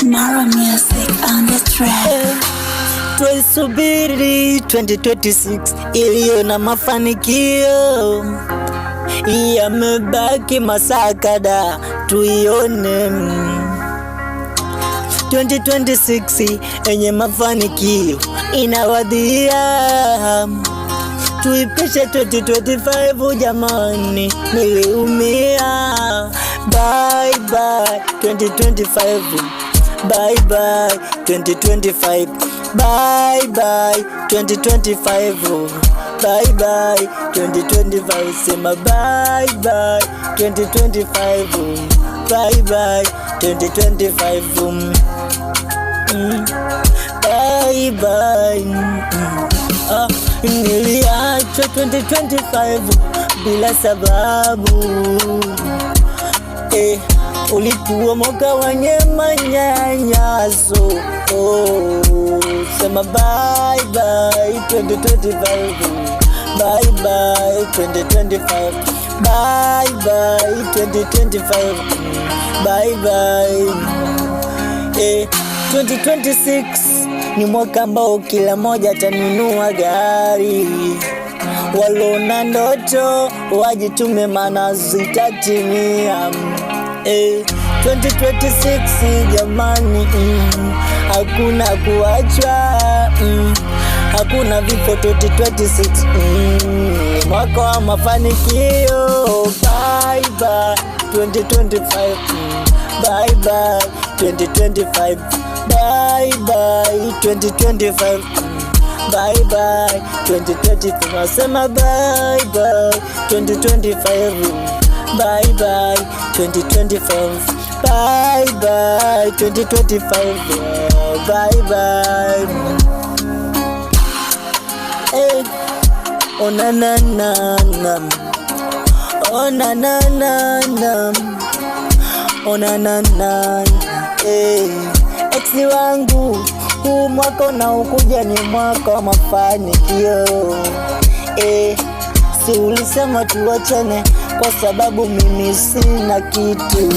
Mara Music on the track. Tuisubiri 2026 iliyo na mafanikio, yamebaki masaa kadhaa tuione 2026 yenye mafanikio inawadhia. Tuipishe 2025 jamani, niliumia. Bye bye 2025, bye bye 2025, bye bye 2025, bye bye 2025. Sema bye bye 2025, bye bye 2025, bye bye. Niliachwa 2025 bila sababu, ulikuwa mwaka wenye manyanyaso. Sema bye bye 2025, bye bye 2025, bye bye 2025, bye bye. 2026 ni mwaka ambao kila moja atanunua gari. Walona ndoto wajitume, maana zitatimia. 2026 jamani, hakuna kuachwa, hakuna vifo. 2026 ni mwaka wa mafanikio. Bye bye 2025, bye bye 2025, bye bye 2025, bye bye 2025. Nasema bye bye 2025, bye bye 2025, bye bye 2025, bye bye. Oh na na na na, oh na na na na, oh na na na. Eksi wangu, huu mwaka unaokuja ni mwaka wa mafanikio. Si ulisema tuachane kwa sababu mimi sina kitu.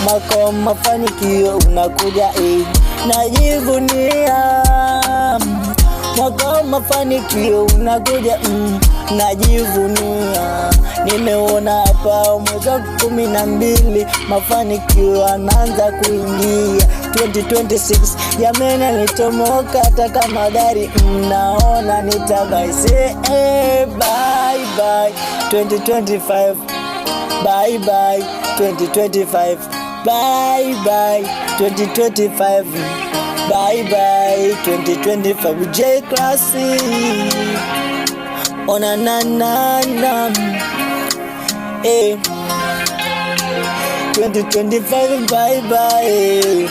Mwaka wa mafanikio unakuja, najivunia. Mwaka wa mafanikio unakuja, najivunia. Nimeona hapa mwezi wa 12 mafanikio anaanza kuingia. 2026 yamena nitomoka, hata kama gari mnaona nitabaise. Bye bye 2025, bye bye 2025, bye bye 2025, bye bye 2025. J Classy, ona na na na. 2025, bye bye.